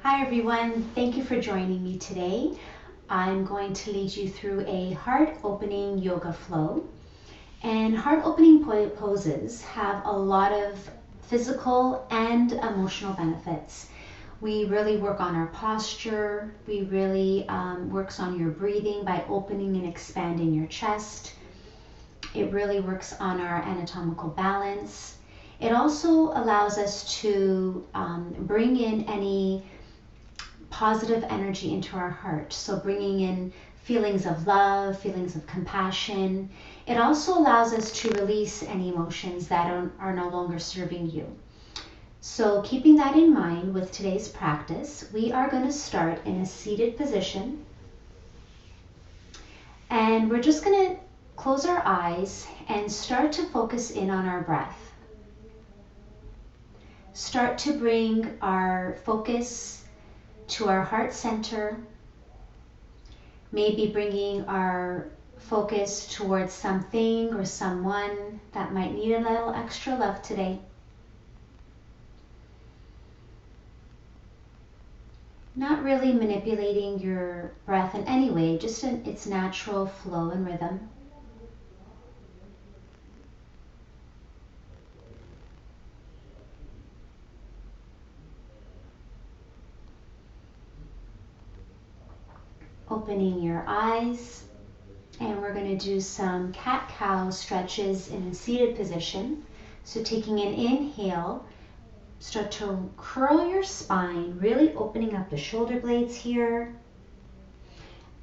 Hi everyone, thank you for joining me today. I'm going to lead you through a heart opening yoga flow. And heart opening poses have a lot of physical and emotional benefits. We really work on our posture. We really works on your breathing by opening and expanding your chest. It really works on our anatomical balance. It also allows us to bring in any positive energy into our heart. So bringing in feelings of love, feelings of compassion. It also allows us to release any emotions that are no longer serving you. So keeping that in mind with today's practice, we are going to start in a seated position. And we're just going to close our eyes and start to focus in on our breath. Start to bring our focus to our heart center, maybe bringing our focus towards something or someone that might need a little extra love today. Not really manipulating your breath in any way, just in its natural flow and rhythm. Opening your eyes, and we're going to do some cat-cow stretches in a seated position. So taking an inhale, start to curl your spine, really opening up the shoulder blades here.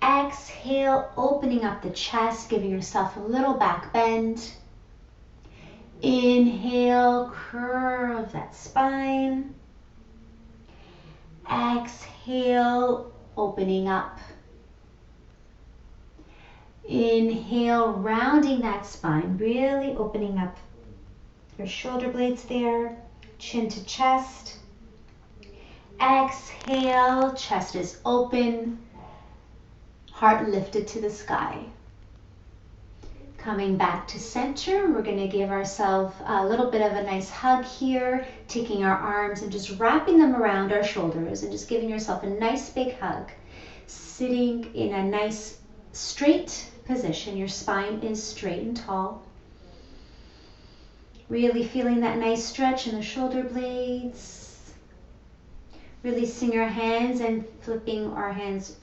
Exhale, opening up the chest, giving yourself a little back bend. Inhale, curve that spine. Exhale, opening up. Inhale, rounding that spine, really opening up your shoulder blades there, chin to chest. Exhale, chest is open, heart lifted to the sky. Coming back to center, we're going to give ourselves a little bit of a nice hug here, taking our arms and just wrapping them around our shoulders and just giving yourself a nice big hug. Sitting in a nice straight position, your spine is straight and tall. Really feeling that nice stretch in the shoulder blades. Releasing your hands and flipping our hands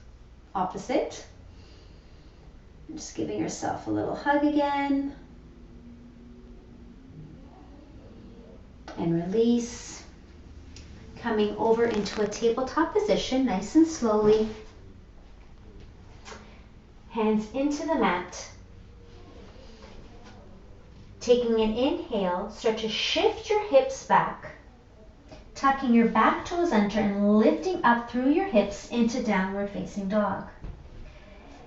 opposite. Just giving yourself a little hug again. And release. Coming over into a tabletop position, nice and slowly. Hands into the mat. Taking an inhale, start to shift your hips back. Tucking your back toes under and lifting up through your hips into downward facing dog.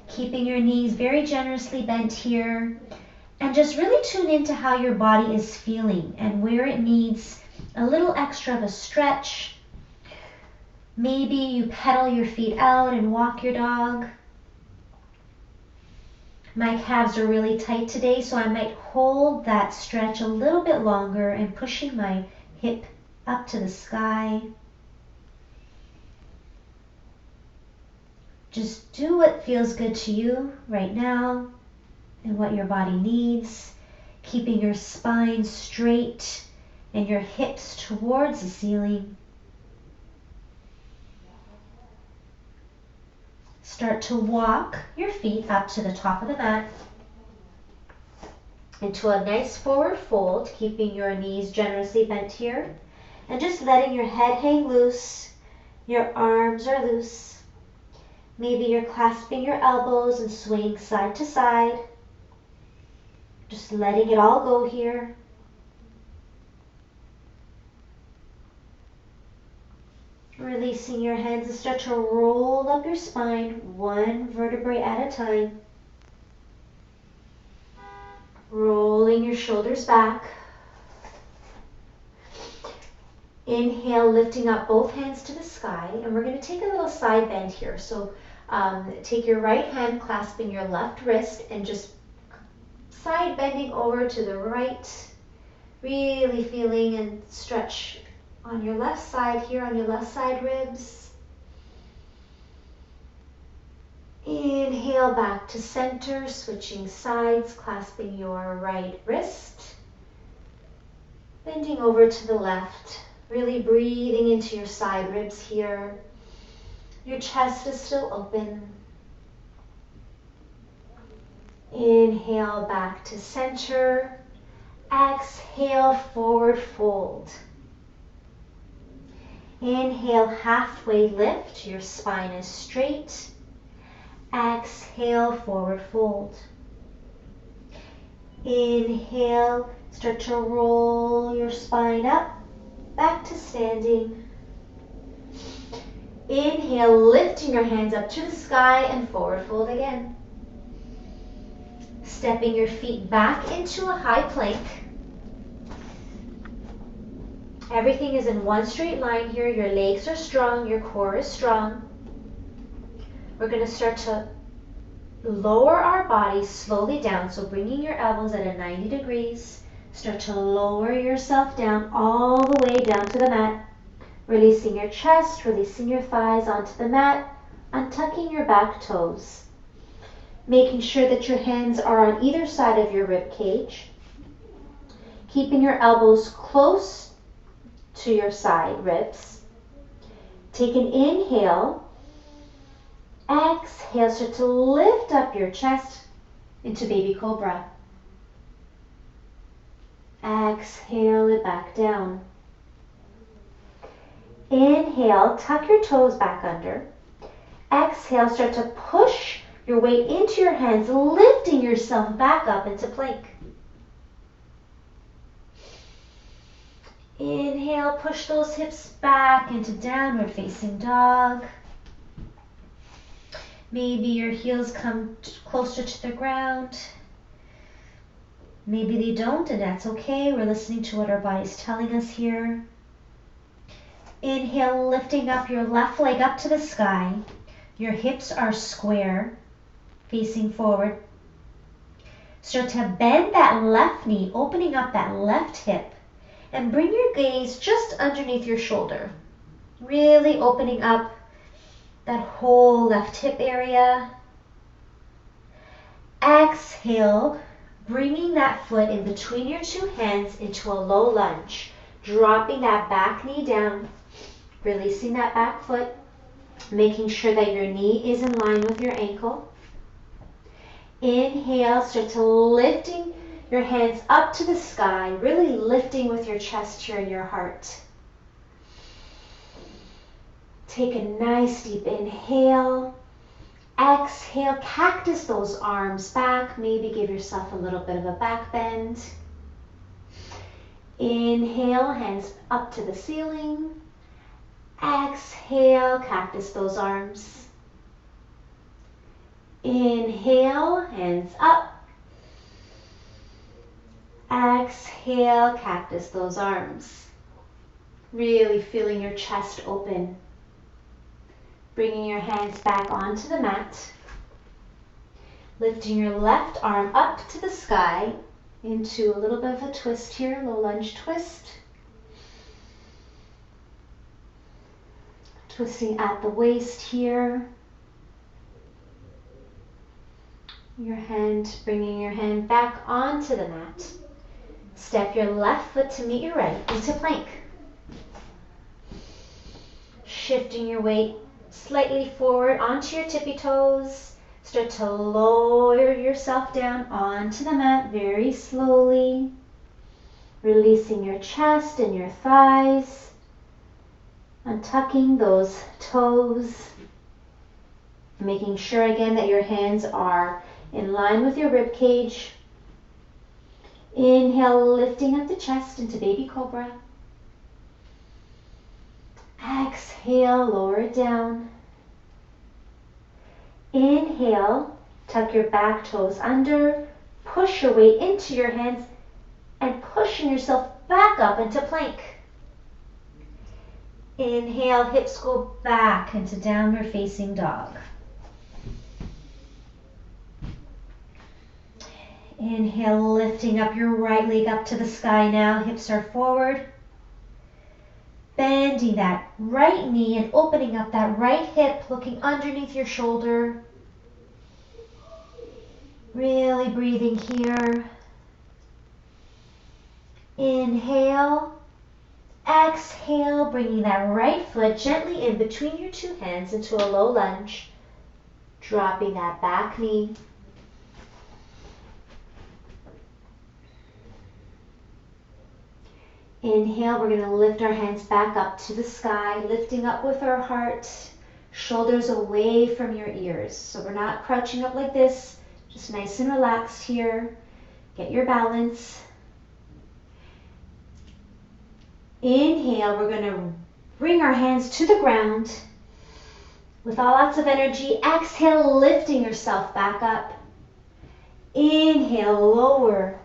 Keeping your knees very generously bent here. And just really tune into how your body is feeling and where it needs a little extra of a stretch. Maybe you pedal your feet out and walk your dog. My calves are really tight today, so I might hold that stretch a little bit longer and pushing my hip up to the sky. Just do what feels good to you right now and what your body needs, keeping your spine straight and your hips towards the ceiling. Start to walk your feet up to the top of the mat into a nice forward fold, keeping your knees generously bent here and just letting your head hang loose. Your arms are loose. Maybe you're clasping your elbows and swaying side to side. Just letting it all go here. Releasing your hands and start to roll up your spine one vertebrae at a time. Rolling your shoulders back. Inhale, lifting up both hands to the sky, and we're going to take a little side bend here. So take your right hand clasping your left wrist and just side bending over to the right. Really feeling and stretch on your left side here, on your left side ribs. Inhale back to center, switching sides, clasping your right wrist. Bending over to the left, really breathing into your side ribs here. Your chest is still open. Inhale back to center. Exhale, forward fold. Inhale, halfway lift. Your spine is straight. Exhale, forward fold. Inhale, start to roll your spine up, back to standing. Inhale, lifting your hands up to the sky and forward fold again. Stepping your feet back into a high plank. Everything is in one straight line here. Your legs are strong, your core is strong. We're going to start to lower our body slowly down. So bringing your elbows at a 90 degrees. Start to lower yourself down all the way down to the mat. Releasing your chest, releasing your thighs onto the mat. Untucking your back toes. Making sure that your hands are on either side of your rib cage. Keeping your elbows close to your side ribs. Take an inhale. Exhale, start to lift up your chest into baby cobra. Exhale it back down. Inhale, tuck your toes back under. Exhale, start to push your weight into your hands, lifting yourself back up into plank. Inhale, push those hips back into downward facing dog. Maybe your heels come closer to the ground. Maybe they don't, and that's okay. We're listening to what our body's telling us here. Inhale, lifting up your left leg up to the sky. Your hips are square, facing forward. Start to bend that left knee, opening up that left hip, and bring your gaze just underneath your shoulder. Really opening up that whole left hip area. Exhale, bringing that foot in between your two hands into a low lunge. Dropping that back knee down, releasing that back foot, making sure that your knee is in line with your ankle. Inhale, start to lifting your hands up to the sky, really lifting with your chest here and your heart. Take a nice deep inhale. Exhale, cactus those arms back. Maybe give yourself a little bit of a back bend. Inhale, hands up to the ceiling. Exhale, cactus those arms. Inhale, hands up. Exhale, cactus those arms. Really feeling your chest open. Bringing your hands back onto the mat. Lifting your left arm up to the sky into a little bit of a twist here, low lunge twist. Twisting at the waist here. Bringing your hand back onto the mat. Step your left foot to meet your right into plank. Shifting your weight slightly forward onto your tippy toes. Start to lower yourself down onto the mat very slowly. Releasing your chest and your thighs. Untucking those toes. Making sure again that your hands are in line with your rib cage. Inhale, lifting up the chest into baby cobra. Exhale, lower it down. Inhale, tuck your back toes under, push your weight into your hands, and pushing yourself back up into plank. Inhale, hips go back into downward facing dog. Inhale, lifting up your right leg up to the sky now, hips are forward. Bending that right knee and opening up that right hip, looking underneath your shoulder. Really breathing here. Inhale. Exhale, bringing that right foot gently in between your two hands into a low lunge. Dropping that back knee. Inhale, we're going to lift our hands back up to the sky, lifting up with our heart, shoulders away from your ears. So we're not crouching up like this, just nice and relaxed here. Get your balance. Inhale, we're going to bring our hands to the ground with lots of energy. Exhale, lifting yourself back up. Inhale, lower.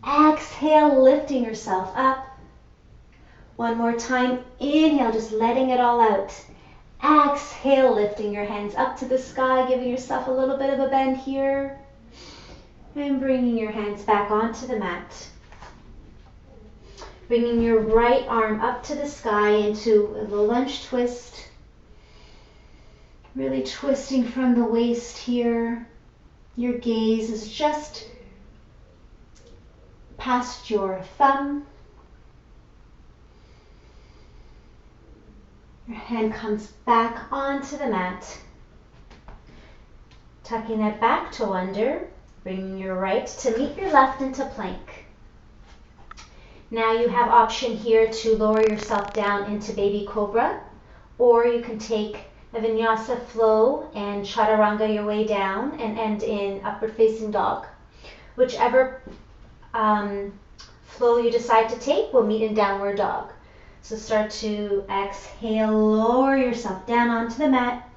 Exhale, lifting yourself up. One more time. Inhale, just letting it all out. Exhale, lifting your hands up to the sky, giving yourself a little bit of a bend here. And bringing your hands back onto the mat. Bringing your right arm up to the sky into a low lunge twist. Really twisting from the waist here. Your gaze is just past your thumb. Your hand comes back onto the mat. Tucking that back toe under. Bringing your right to meet your left into plank. Now you have option here to lower yourself down into baby cobra, or you can take a vinyasa flow and chaturanga your way down and end in upward facing dog. Whichever flow you decide to take will meet in downward dog. So start to exhale, lower yourself down onto the mat.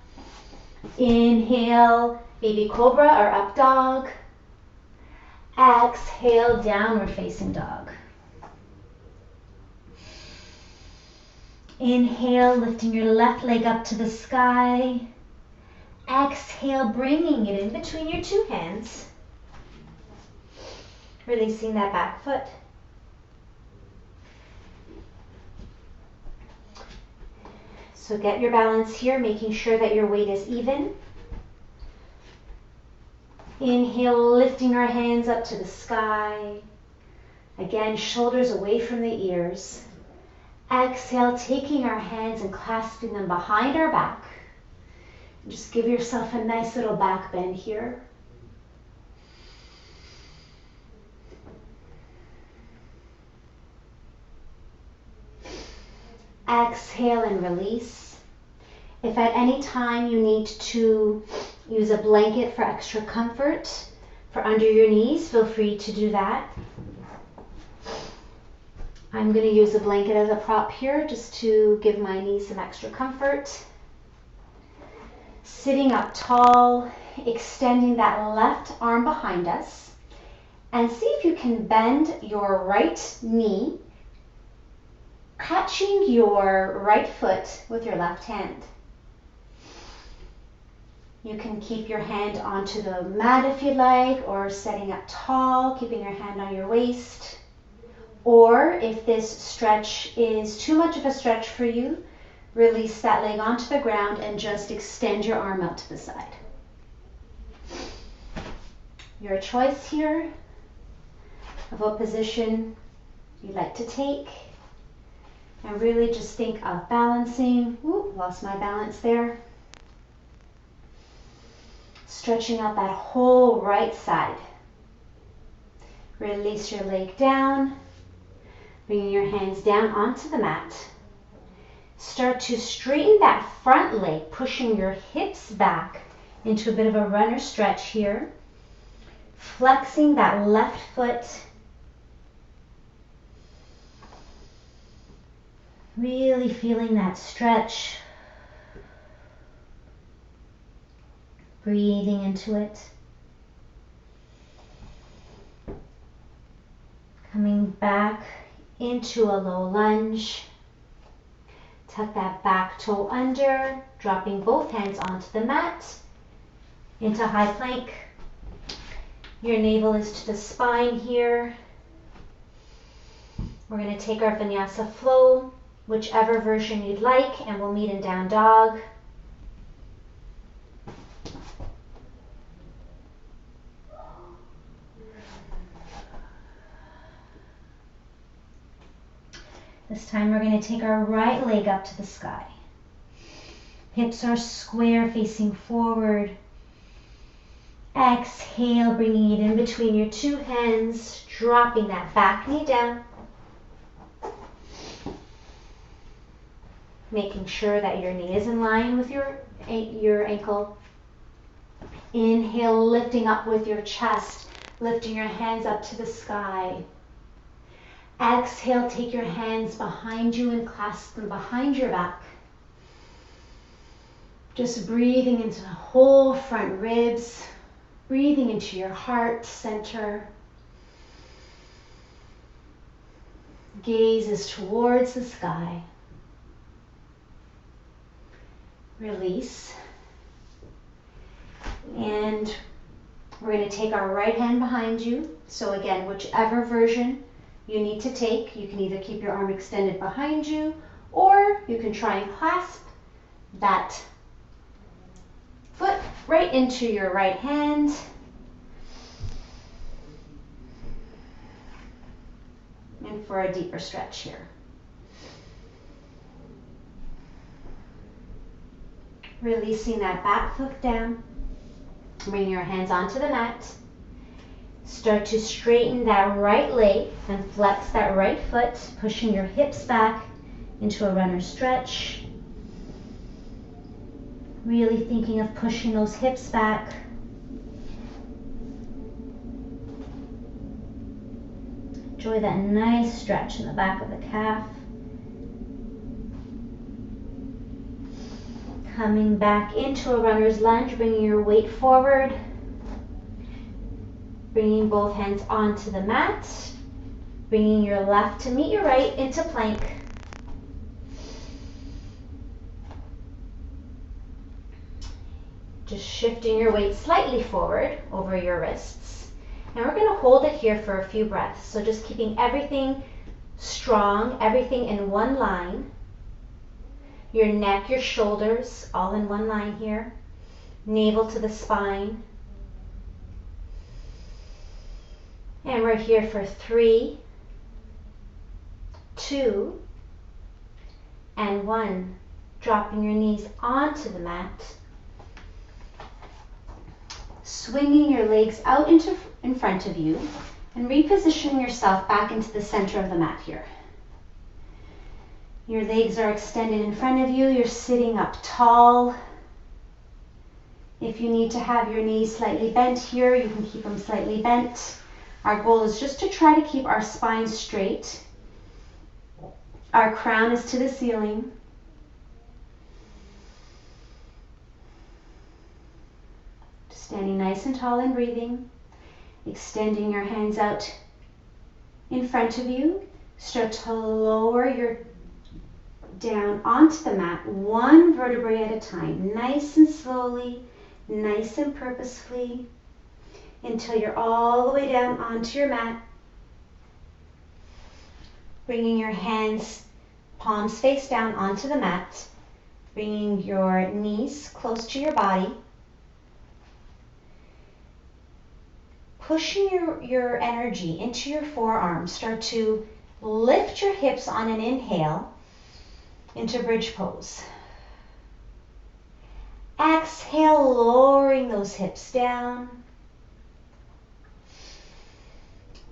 Inhale, baby cobra or up dog. Exhale, downward facing dog. Inhale, lifting your left leg up to the sky. Exhale, bringing it in between your two hands. Releasing that back foot. So get your balance here, making sure that your weight is even. Inhale, lifting our hands up to the sky. Again, shoulders away from the ears. Exhale, taking our hands and clasping them behind our back. Just give yourself a nice little back bend here. Exhale and release. If at any time you need to use a blanket for extra comfort for under your knees, feel free to do that. I'm going to use a blanket as a prop here just to give my knees some extra comfort. Sitting up tall, extending that left arm behind us, and see if you can bend your right knee, catching your right foot with your left hand. You can keep your hand onto the mat if you like, or setting up tall, keeping your hand on your waist. Or if this stretch is too much of a stretch for you, release that leg onto the ground and just extend your arm out to the side. Your choice here of what position you'd like to take. And really just think of balancing. Ooh, lost my balance there. Stretching out that whole right side. Release your leg down. Bringing your hands down onto the mat. Start to straighten that front leg, pushing your hips back into a bit of a runner stretch here. Flexing that left foot. Really feeling that stretch. Breathing into it. Coming back into a low lunge. Tuck that back toe under, dropping both hands onto the mat, into high plank. Your navel is to the spine here. We're going to take our vinyasa flow, whichever version you'd like, and we'll meet in down dog. This time we're going to take our right leg up to the sky. Hips are square, facing forward. Exhale, bringing it in between your two hands, dropping that back knee down. Making sure that your knee is in line with your ankle. Inhale, lifting up with your chest, lifting your hands up to the sky. Exhale, take your hands behind you and clasp them behind your back. Just breathing into the whole front ribs, breathing into your heart center. Gaze is towards the sky. Release. And we're going to take our right hand behind you. So again, whichever version you need to take, you can either keep your arm extended behind you, or you can try and clasp that foot right into your right hand. And for a deeper stretch here. Releasing that back foot down. Bring your hands onto the mat. Start to straighten that right leg and flex that right foot, pushing your hips back into a runner stretch. Really thinking of pushing those hips back. Enjoy that nice stretch in the back of the calf. Coming back into a runner's lunge, bringing your weight forward. Bringing both hands onto the mat. Bringing your left to meet your right into plank. Just shifting your weight slightly forward over your wrists. And we're going to hold it here for a few breaths. So just keeping everything strong, everything in one line. Your neck, your shoulders, all in one line here. Navel to the spine. And we're here for 3, 2, and 1. Dropping your knees onto the mat. Swinging your legs out in front of you and repositioning yourself back into the center of the mat here. Your legs are extended in front of you. You're sitting up tall. If you need to have your knees slightly bent here, you can keep them slightly bent. Our goal is just to try to keep our spine straight. Our crown is to the ceiling. Standing nice and tall and breathing. Extending your hands out in front of you. Start to lower your down onto the mat, one vertebrae at a time, nice and slowly, nice and purposefully, until you're all the way down onto your mat. Bringing your hands, palms face down onto the mat, bringing your knees close to your body. Pushing your energy into your forearms. Start to lift your hips on an inhale into bridge pose. Exhale, lowering those hips down.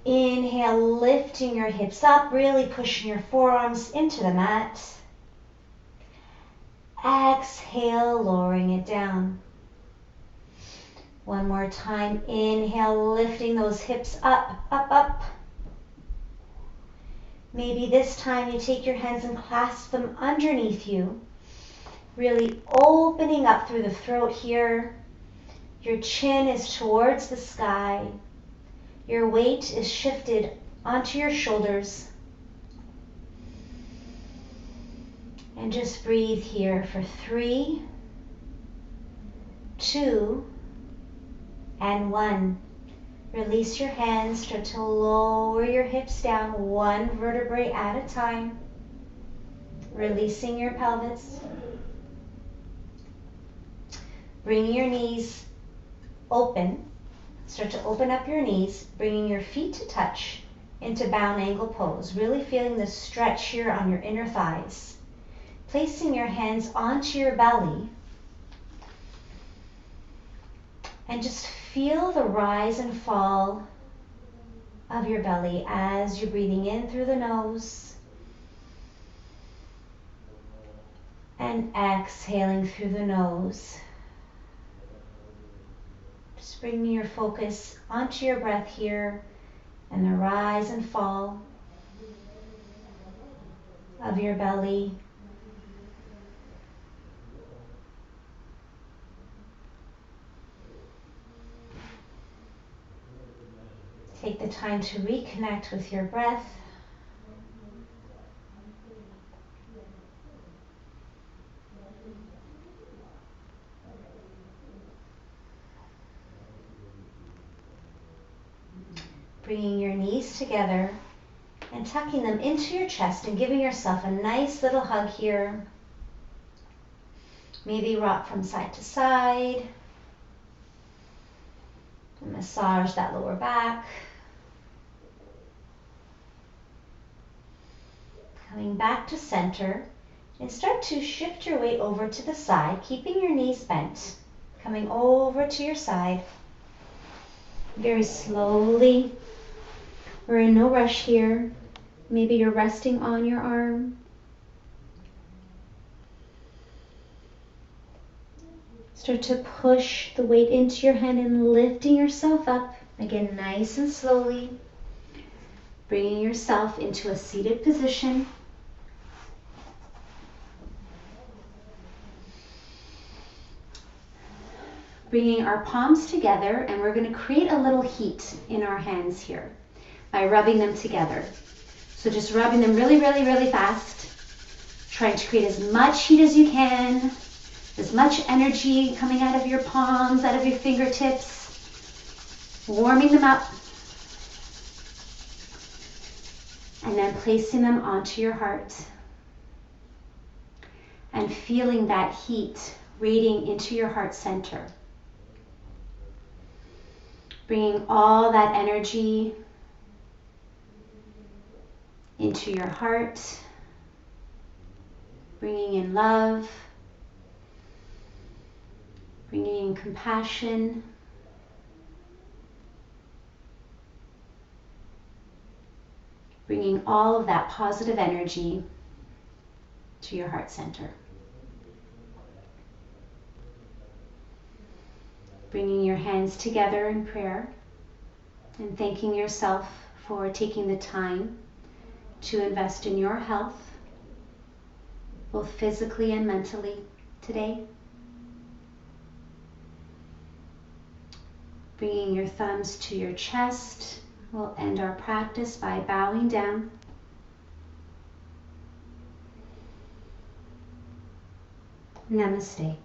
Inhale, lifting your hips up, really pushing your forearms into the mat. Exhale, lowering it down. One more time. Inhale, lifting those hips up, up, up. Maybe this time you take your hands and clasp them underneath you. Really opening up through the throat here. Your chin is towards the sky. Your weight is shifted onto your shoulders. And just breathe here for 3, 2, and 1. Release your hands, start to lower your hips down one vertebrae at a time. Releasing your pelvis. Bringing your knees open. Start to open up your knees, bringing your feet to touch into bound angle pose, really feeling the stretch here on your inner thighs. Placing your hands onto your belly and just feel the rise and fall of your belly as you're breathing in through the nose and exhaling through the nose. Just bringing your focus onto your breath here and the rise and fall of your belly. Take the time to reconnect with your breath. Bringing your knees together and tucking them into your chest and giving yourself a nice little hug here. Maybe rock from side to side. And massage that lower back. Coming back to center and start to shift your weight over to the side, keeping your knees bent. Coming over to your side. Very slowly. We're in no rush here. Maybe you're resting on your arm. Start to push the weight into your hand and lifting yourself up. Again, nice and slowly. Bringing yourself into a seated position. Bringing our palms together, and we're going to create a little heat in our hands here by rubbing them together. So just rubbing them really, really, really fast. Trying to create as much heat as you can. As much energy coming out of your palms, out of your fingertips. Warming them up. And then placing them onto your heart. And feeling that heat radiating into your heart center. Bringing all that energy into your heart. Bringing in love. Bringing in compassion. Bringing all of that positive energy to your heart center. Bringing your hands together in prayer and thanking yourself for taking the time to invest in your health, both physically and mentally today. Bringing your thumbs to your chest. We'll end our practice by bowing down. Namaste.